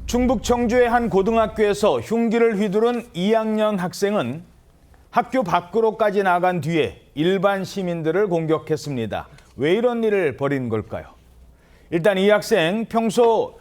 충북 청주의 한 고등학교에서 흉기를 휘두른 2학년 학생은 학교 밖으로까지 나간 뒤에 일반 시민들을 공격했습니다. 왜 이런 일을 벌인 걸까요? 일단 이 학생 평소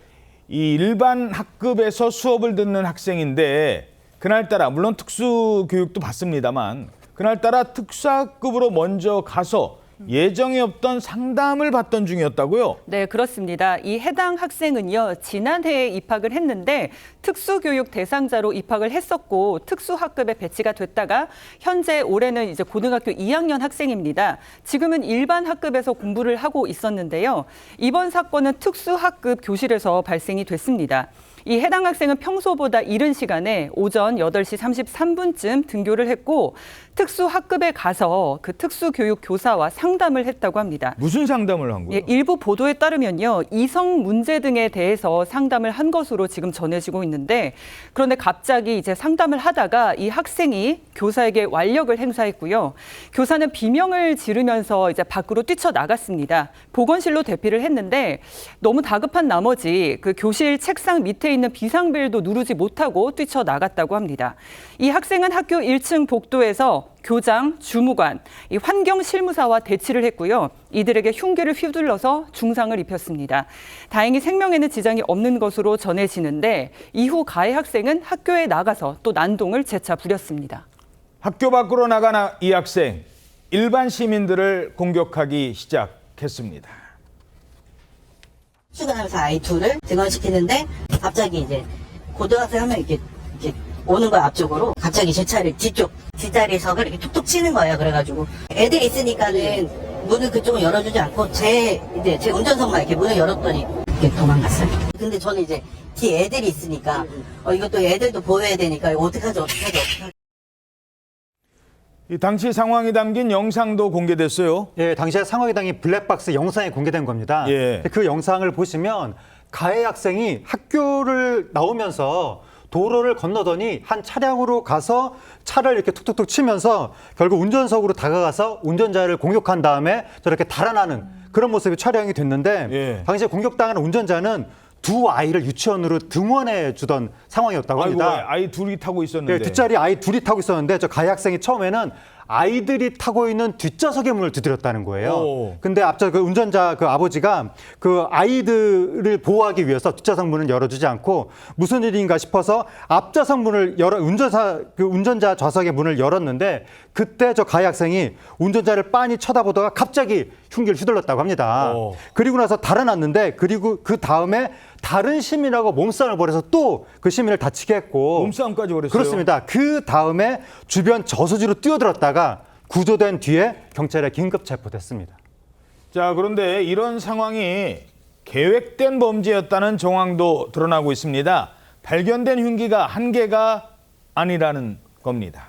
이 일반 학급에서 수업을 듣는 학생인데 그날따라 물론 특수교육도 받습니다만 그날따라 특수학급으로 먼저 가서 예정에 없던 상담을 받던 중이었다고요? 네, 그렇습니다. 이 해당 학생은요, 지난해에 입학을 했는데 특수교육 대상자로 입학을 했었고 특수학급에 배치가 됐다가 현재 올해는 이제 고등학교 2학년 학생입니다. 지금은 일반 학급에서 공부를 하고 있었는데요. 이번 사건은 특수학급 교실에서 발생이 됐습니다. 이 해당 학생은 평소보다 이른 시간에 오전 8시 33분쯤 등교를 했고 특수학급에 가서 그 특수교육 교사와 상담을 했다고 합니다. 무슨 상담을 한 거예요? 예, 일부 보도에 따르면요. 이성 문제 등에 대해서 상담을 한 것으로 지금 전해지고 있는데 그런데 갑자기 이제 상담을 하다가 이 학생이 교사에게 완력을 행사했고요. 교사는 비명을 지르면서 이제 밖으로 뛰쳐나갔습니다. 보건실로 대피를 했는데 너무 다급한 나머지 그 교실 책상 밑에 있는 비상벨도 누르지 못하고 뛰쳐나갔다고 합니다. 이 학생은 학교 1층 복도에서 교장, 주무관, 이 환경실무사와 대치를 했고요. 이들에게 흉기를 휘둘러서 중상을 입혔습니다. 다행히 생명에는 지장이 없는 것으로 전해지는데 이후 가해 학생은 학교에 나가서 또 난동을 재차 부렸습니다. 학교 밖으로 나간 이 학생, 일반 시민들을 공격하기 시작했습니다. 출근하면서 아이 둘을 등원시키는데 갑자기 이제 고등학생 한 명 이렇게 오는 거야 앞쪽으로. 갑자기 제 차를 뒷자리석을 이렇게 툭툭 치는 거예요. 그래가지고 애들이 있으니까는 문을 그쪽을 열어주지 않고 제 운전석만 이렇게 문을 열었더니 이렇게 도망갔어요. 근데 저는 이제 뒤에 애들이 있으니까 이것도 애들도 보여야 되니까 어떡하죠. 이 당시 상황이 담긴 영상도 공개됐어요. 예, 당시에 상황이 담긴 블랙박스 영상이 공개된 겁니다. 예. 그 영상을 보시면 가해 학생이 학교를 나오면서 도로를 건너더니 한 차량으로 가서 차를 이렇게 툭툭툭 치면서 결국 운전석으로 다가가서 운전자를 공격한 다음에 저렇게 달아나는 그런 모습이 촬영이 됐는데 예. 당시에 공격당한 운전자는 두 아이를 유치원으로 등원해 주던 상황이었다고 합니다. 아이고, 아이 둘이 타고 있었는데. 네, 뒷자리 아이 둘이 타고 있었는데 저 가해 학생이 처음에는 아이들이 타고 있는 뒷좌석에 문을 두드렸다는 거예요. 오. 근데 앞서 그 운전자 그 아버지가 그 아이들을 보호하기 위해서 뒷좌석 문을 열어주지 않고 무슨 일인가 싶어서 앞좌석 문을 운전자 좌석의 문을 열었는데 그때 저 가해 학생이 운전자를 빤히 쳐다보다가 갑자기 흉기를 휘둘렀다고 합니다. 오. 그리고 나서 달아났는데 그리고 그 다음에 다른 시민하고 몸싸움을 벌여서 또 그 시민을 다치게 했고 몸싸움까지 벌였어요? 그렇습니다. 그 다음에 주변 저수지로 뛰어들었다가 구조된 뒤에 경찰에 긴급 체포됐습니다. 자, 그런데 이런 상황이 계획된 범죄였다는 정황도 드러나고 있습니다. 발견된 흉기가 한 개가 아니라는 겁니다.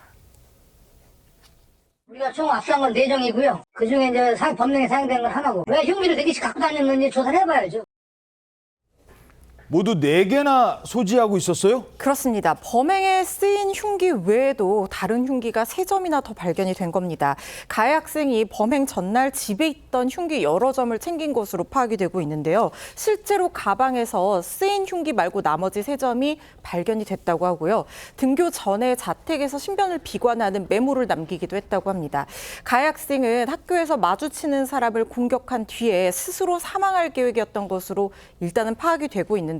우리가 총 압수한 건 4정이고요. 그중에 이제 법령에 사용된 건 하나고. 왜 흉기를 4개씩 갖고 다녔는지 조사를 해봐야죠. 모두 4개나 소지하고 있었어요? 그렇습니다. 범행에 쓰인 흉기 외에도 다른 흉기가 3점이나 더 발견이 된 겁니다. 가해 학생이 범행 전날 집에 있던 흉기 여러 점을 챙긴 것으로 파악이 되고 있는데요. 실제로 가방에서 쓰인 흉기 말고 나머지 3점이 발견이 됐다고 하고요. 등교 전에 자택에서 신변을 비관하는 메모를 남기기도 했다고 합니다. 가해 학생은 학교에서 마주치는 사람을 공격한 뒤에 스스로 사망할 계획이었던 것으로 일단은 파악이 되고 있는데요.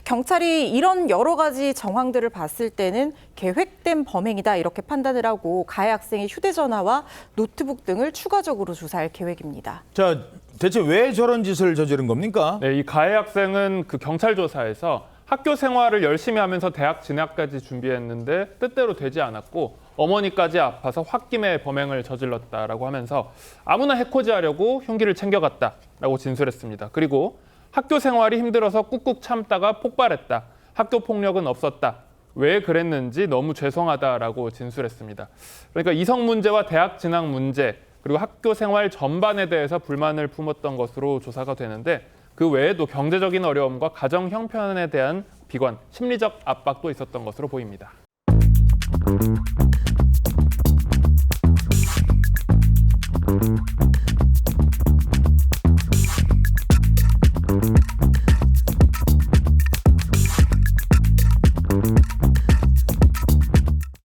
경찰이 이런 여러 가지 정황들을 봤을 때는 계획된 범행이다 이렇게 판단을 하고 가해 학생의 휴대전화와 노트북 등을 추가적으로 조사할 계획입니다. 자, 대체 왜 저런 짓을 저지른 겁니까? 네, 이 가해 학생은 그 경찰 조사에서 학교 생활을 열심히 하면서 대학 진학까지 준비했는데 뜻대로 되지 않았고 어머니까지 아파서 홧김에 범행을 저질렀다라고 하면서 아무나 해코지하려고 흉기를 챙겨갔다라고 진술했습니다. 그리고 학교 생활이 힘들어서 꾹꾹 참다가 폭발했다. 학교 폭력은 없었다. 왜 그랬는지 너무 죄송하다라고 진술했습니다. 그러니까 이성 문제와 대학 진학 문제 그리고 학교 생활 전반에 대해서 불만을 품었던 것으로 조사가 되는데 그 외에도 경제적인 어려움과 가정 형편에 대한 비관, 심리적 압박도 있었던 것으로 보입니다.